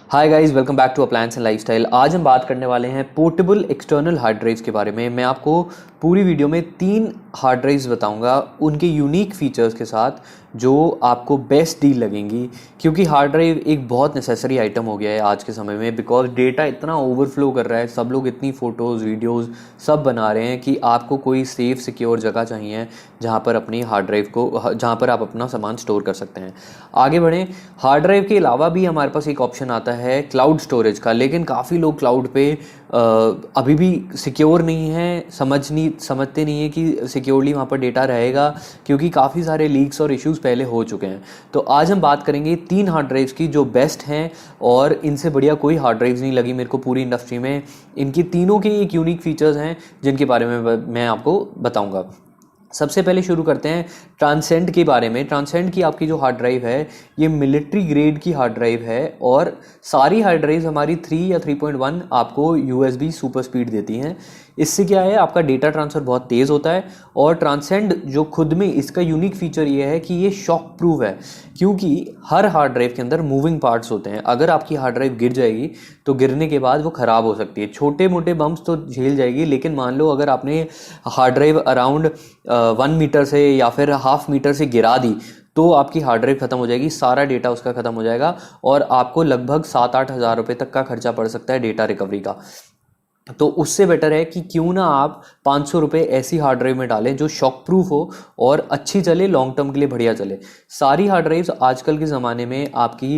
Hi guys, welcome back to appliance and lifestyle. आज हम बात करने वाले हैं पोर्टेबल एक्सटर्नल हार्ड ड्राइव्स के बारे में। मैं आपको पूरी वीडियो में 3 हार्ड ड्राइव्स बताऊंगा उनके यूनिक फीचर्स के साथ जो आपको बेस्ट डील लगेंगी, क्योंकि हार्ड ड्राइव एक बहुत नेसेसरी आइटम हो गया है आज के समय में। बिकॉज डेटा इतना ओवरफ्लो कर रहा है, सब लोग इतनी फ़ोटोज़ वीडियोज़ सब बना रहे हैं कि आपको कोई सेफ़ सिक्योर जगह चाहिए जहाँ पर अपनी हार्ड ड्राइव को, जहाँ पर आप अपना सामान स्टोर कर सकते हैं। आगे बढ़ें, हार्ड ड्राइव के अलावा भी हमारे पास एक ऑप्शन आता है क्लाउड स्टोरेज का, लेकिन काफ़ी लोग क्लाउड पे अभी भी सिक्योर नहीं है, समझते नहीं है कि सिक्योरली वहाँ पर डेटा रहेगा, क्योंकि काफ़ी सारे लीक्स और इश्यूज़ पहले हो चुके हैं। तो आज हम बात करेंगे 3 हार्ड ड्राइव्स की जो बेस्ट हैं, और इनसे बढ़िया कोई हार्ड ड्राइव्स नहीं लगी मेरे को पूरी इंडस्ट्री में। इनकी तीनों के एक यूनिक फीचर्स हैं जिनके बारे में मैं आपको बताऊँगा। सबसे पहले शुरू करते हैं ट्रांसेंड के बारे में। ट्रांसेंड की आपकी जो हार्ड ड्राइव है, ये मिलिट्री ग्रेड की हार्ड ड्राइव है, और सारी हार्ड ड्राइव हमारी 3 या 3.1 आपको यूएसबी सुपर स्पीड देती हैं। इससे क्या है, आपका डेटा ट्रांसफ़र बहुत तेज़ होता है। और ट्रांसेंड जो खुद में इसका यूनिक फीचर ये है कि ये शॉक प्रूफ है, क्योंकि हर हार्ड ड्राइव के अंदर मूविंग पार्ट्स होते हैं। अगर आपकी हार्ड ड्राइव गिर जाएगी तो गिरने के बाद वो ख़राब हो सकती है। छोटे मोटे बम्प्स तो झेल जाएगी, लेकिन मान लो अगर आपने हार्ड ड्राइव अराउंड 1 मीटर से या फिर ½ मीटर से गिरा दी तो आपकी हार्ड ड्राइव खत्म हो जाएगी, सारा डेटा उसका खत्म हो जाएगा, और आपको लगभग 7-8 हज़ार रुपये तक का खर्चा पड़ सकता है डेटा रिकवरी का। तो उससे बेटर है कि क्यों ना आप 500 रुपये ऐसी हार्ड ड्राइव में डालें जो शॉक प्रूफ हो और अच्छी चले, लॉन्ग टर्म के लिए बढ़िया चले। सारी हार्ड ड्राइव्स आजकल के ज़माने में आपकी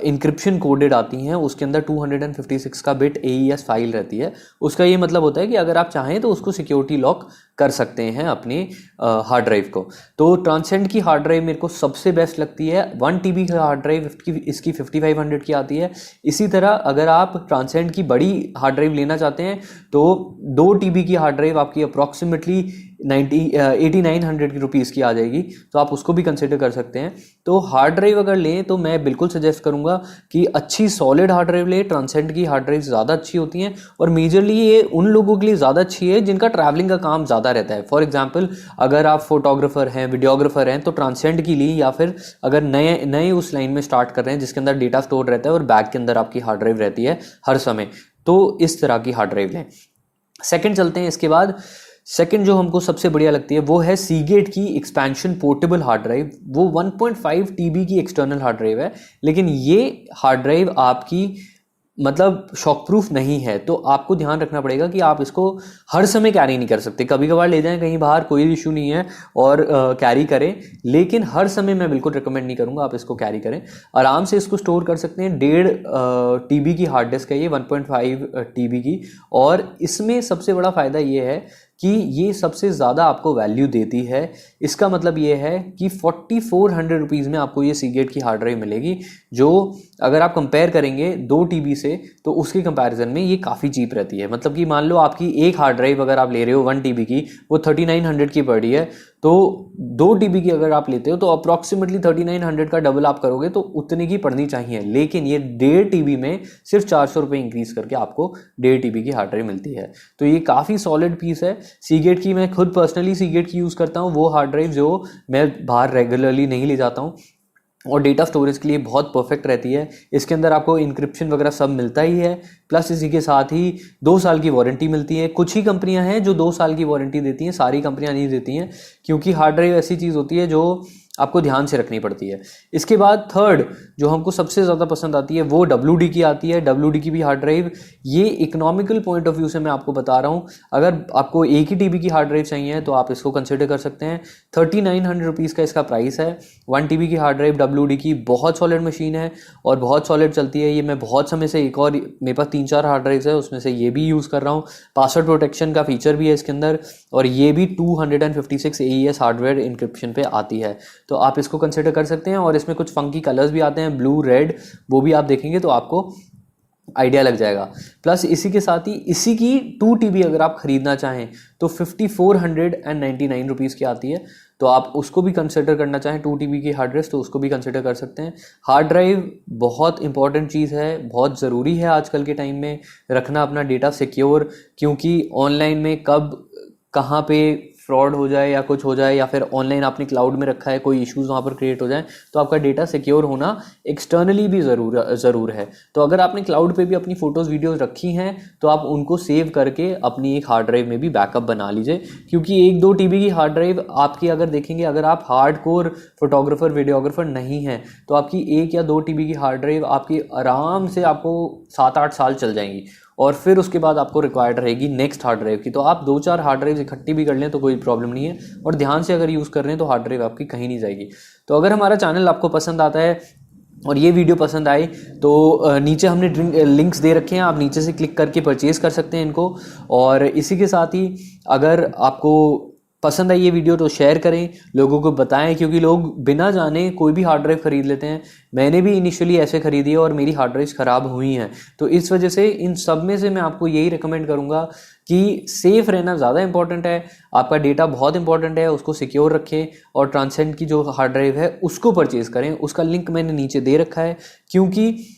इंक्रिप्शन कोडेड आती हैं, उसके अंदर 256 का बिट AES फाइल रहती है। उसका ये मतलब होता है कि अगर आप चाहें तो उसको सिक्योरिटी लॉक कर सकते हैं अपनी हार्ड ड्राइव को। तो ट्रांसेंड की हार्ड ड्राइव मेरे को सबसे बेस्ट लगती है। 1 TB की हार्ड ड्राइव इसकी 5500 की आती है। इसी तरह अगर आप ट्रांसेंड की बड़ी हार्ड ड्राइव लेना चाहते हैं तो 2 TB की हार्ड ड्राइव आपकी अप्रॉक्सीमेटली 8900 रुपीज़ की आ जाएगी, तो आप उसको भी कंसिडर कर सकते हैं। तो हार्ड ड्राइव अगर लें तो मैं बिल्कुल सजेस्ट करूंगा कि अच्छी सॉलिड हार्ड ड्राइव लें। ट्रांसेंड की हार्ड ड्राइव ज़्यादा अच्छी होती हैं, और मेजरली ये उन लोगों के लिए ज़्यादा अच्छी है जिनका ट्रैवलिंग का काम ज़्यादा रहता है। फॉर एग्जाम्पल, अगर आप फोटोग्राफर हैं, वीडियोग्राफर हैं, तो ट्रांसेंड की लिए, या फिर अगर नए उस लाइन में स्टार्ट कर रहे हैं जिसके अंदर डेटा स्टोर रहता है और बैग के अंदर आपकी हार्ड ड्राइव रहती है हर समय, तो इस तरह की हार्ड ड्राइव लें। सेकंड चलते हैं इसके बाद। सेकंड जो हमको सबसे बढ़िया लगती है वो है सीगेट की एक्सपेंशन पोर्टेबल हार्ड ड्राइव। वो 1.5 TB की एक्सटर्नल हार्ड ड्राइव है, लेकिन ये हार्ड ड्राइव आपकी मतलब शॉक प्रूफ नहीं है। तो आपको ध्यान रखना पड़ेगा कि आप इसको हर समय कैरी नहीं कर सकते। कभी कभार ले जाएं कहीं बाहर, कोई इशू नहीं है, और कैरी करें, लेकिन हर समय मैं बिल्कुल रिकमेंड नहीं करूंगा आप इसको कैरी करें। आराम से इसको स्टोर कर सकते हैं। 1.5 TB की हार्ड डिस्क है ये, 1.5 TB की। और इसमें सबसे बड़ा फ़ायदा ये है कि ये सबसे ज़्यादा आपको वैल्यू देती है। इसका मतलब ये है कि 4400 रुपीज़ में आपको ये सीगेट की हार्ड ड्राइव मिलेगी, जो अगर आप कंपेयर करेंगे 2 TB से तो उसके कंपैरिजन में ये काफ़ी चीप रहती है। मतलब कि मान लो आपकी एक हार्ड ड्राइव अगर आप ले रहे हो 1 TB की, वो 3900 की पड़ रही है, तो 2 TB की अगर आप लेते हो तो अप्रॉक्सीमेटली 3900 का डबल आप करोगे तो उतने की पड़नी चाहिए। लेकिन ये 1.5 TB में सिर्फ 400 रुपये इंक्रीज करके आपको 1.5 TB की हार्ड ड्राइव मिलती है। तो ये काफ़ी सॉलिड पीस है। सीगेट की मैं खुद पर्सनली सीगेट की यूज़ करता हूँ, वो हार्ड ड्राइव जो मैं बाहर रेगुलरली नहीं ले जाता हूँ, और डेटा स्टोरेज के लिए बहुत परफेक्ट रहती है। इसके अंदर आपको इंक्रिप्शन वगैरह सब मिलता ही है, प्लस इसी के साथ ही 2 साल की वारंटी मिलती है। कुछ ही कंपनियां हैं जो 2 साल की वारंटी देती हैं, सारी कंपनियां नहीं देती हैं, क्योंकि हार्ड ड्राइव ऐसी चीज़ होती है जो आपको ध्यान से रखनी पड़ती है। इसके बाद थर्ड जो हमको सबसे ज़्यादा पसंद आती है वो WD की आती है। WD की भी हार्ड ड्राइव, ये इकोनॉमिकल पॉइंट ऑफ व्यू से मैं आपको बता रहा हूँ। अगर आपको 1 ही TB की हार्ड ड्राइव चाहिए तो आप इसको कंसिडर कर सकते हैं। 3900 रुपीज़ का इसका प्राइस है। 1 TB की हार्ड ड्राइव WD की बहुत सॉलिड मशीन है और बहुत सॉलिड चलती है। ये मैं बहुत समय से, एक और मेरे पास 3-4 हार्ड ड्राइव्स है, उसमें से ये भी यूज़ कर रहा हूँ। पासवर्ड प्रोटेक्शन का फीचर भी है इसके अंदर, और ये भी 256 AES हार्डवेयर इंक्रिप्शन पे आती है, तो आप इसको कंसिडर कर सकते हैं। और इसमें कुछ फंकी कलर्स भी आते हैं, ब्लू, रेड, वो भी आप देखेंगे तो आपको आइडिया लग जाएगा। प्लस इसी के साथ ही इसी की 2 TB अगर आप ख़रीदना चाहें तो 5499 रुपीज़ की आती है, तो आप उसको भी कंसिडर करना चाहें 2 TB की हार्ड ड्राइव तो उसको भी कंसिडर कर सकते हैं। हार्ड ड्राइव बहुत इंपॉर्टेंट चीज़ है, बहुत ज़रूरी है आजकल के टाइम में रखना अपना डेटा सिक्योर, क्योंकि ऑनलाइन में कब कहाँ पे फ्रॉड हो जाए या कुछ हो जाए, या फिर ऑनलाइन आपने क्लाउड में रखा है, कोई इश्यूज़ वहाँ पर क्रिएट हो जाए, तो आपका डेटा सिक्योर होना एक्सटर्नली भी ज़रूर है। तो अगर आपने क्लाउड पे भी अपनी फ़ोटोज़ वीडियोज़ रखी हैं तो आप उनको सेव करके अपनी एक हार्ड ड्राइव में भी बैकअप बना लीजिए, क्योंकि 1-2 TB की हार्ड ड्राइव आपकी, अगर देखेंगे, अगर आप हार्डकोर फोटोग्राफर वीडियोग्राफर नहीं हैं तो आपकी 1 या 2 TB की हार्ड ड्राइव आपकी आराम से आपको 7-8 साल चल जाएंगी, और फिर उसके बाद आपको रिक्वायर्ड रहेगी नेक्स्ट हार्ड ड्राइव की। तो आप 2-4 हार्ड ड्राइव इकट्ठी भी कर लें तो कोई प्रॉब्लम नहीं है, और ध्यान से अगर यूज़ कर रहे हैं तो हार्ड ड्राइव आपकी कहीं नहीं जाएगी। तो अगर हमारा चैनल आपको पसंद आता है और ये वीडियो पसंद आए तो नीचे हमने लिंक्स दे रखे हैं, आप नीचे से क्लिक करके परचेज कर सकते हैं इनको। और इसी के साथ ही अगर आपको पसंद आई ये वीडियो तो शेयर करें, लोगों को बताएं, क्योंकि लोग बिना जाने कोई भी हार्ड ड्राइव ख़रीद लेते हैं। मैंने भी इनिशियली ऐसे ख़रीदी है और मेरी हार्ड ड्राइव्स ख़राब हुई हैं। तो इस वजह से इन सब में से मैं आपको यही रिकमेंड करूँगा कि सेफ़ रहना ज़्यादा इंपॉर्टेंट है, आपका डेटा बहुत इंपॉर्टेंट है, उसको सिक्योर रखें, और ट्रांसेंड की जो हार्ड ड्राइव है उसको परचेज़ करें। उसका लिंक मैंने नीचे दे रखा है, क्योंकि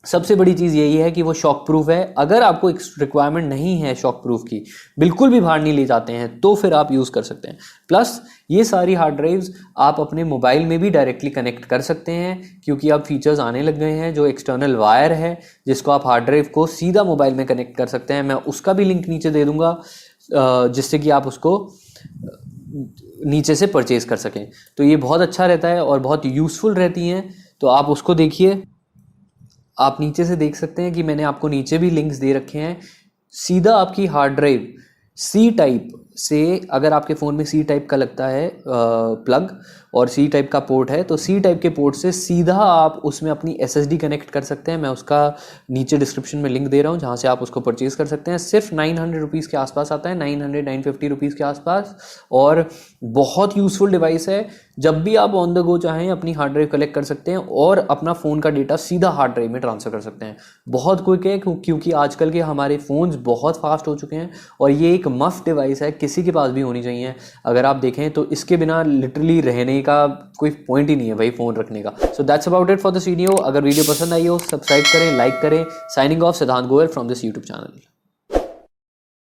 सबसे बड़ी चीज़ यही है कि वो शॉक प्रूफ है। अगर आपको एक रिक्वायरमेंट नहीं है शॉक प्रूफ की, बिल्कुल भी बाहर नहीं ले जाते हैं, तो फिर आप यूज़ कर सकते हैं। प्लस ये सारी हार्ड ड्राइव्स आप अपने मोबाइल में भी डायरेक्टली कनेक्ट कर सकते हैं, क्योंकि अब फीचर्स आने लग गए हैं जो एक्सटर्नल वायर है, जिसको आप हार्ड ड्राइव को सीधा मोबाइल में कनेक्ट कर सकते हैं। मैं उसका भी लिंक नीचे दे दूँगा, जिससे कि आप उसको नीचे से परचेज़ कर सकें। तो ये बहुत अच्छा रहता है और बहुत यूज़फुल रहती हैं, तो आप उसको देखिए। आप नीचे से देख सकते हैं कि मैंने आपको नीचे भी लिंक्स दे रखे हैं। सीधा आपकी हार्ड ड्राइव सी टाइप से, अगर आपके फ़ोन में सी टाइप का लगता है प्लग और सी टाइप का पोर्ट है, तो सी टाइप के पोर्ट से सीधा आप उसमें अपनी SSD कनेक्ट कर सकते हैं। मैं उसका नीचे डिस्क्रिप्शन में लिंक दे रहा हूँ, जहाँ से आप उसको परचेज़ कर सकते हैं। सिर्फ 900 रुपीज़ के आसपास आता है, 950 रुपीज़ के आसपास, और बहुत यूज़फुल डिवाइस है। जब भी आप ऑन द गो चाहें अपनी हार्ड ड्राइव कलेक्ट कर सकते हैं और अपना फ़ोन का डेटा सीधा हार्ड ड्राइव में ट्रांसफ़र कर सकते हैं। बहुत क्विक है, क्योंकि आजकल के हमारे फ़ोन्स बहुत फास्ट हो चुके हैं, और ये एक मस्ट डिवाइस है, किसी के पास भी होनी चाहिए। अगर आप देखें तो इसके बिना लिटरली रहने का कोई पॉइंट ही नहीं है भाई फ़ोन रखने का। So that's about it for this video. अगर वीडियो पसंद आई हो, सब्सक्राइब करें, लाइक करें। साइनिंग ऑफ, सिद्धांत Goyal from this YouTube channel.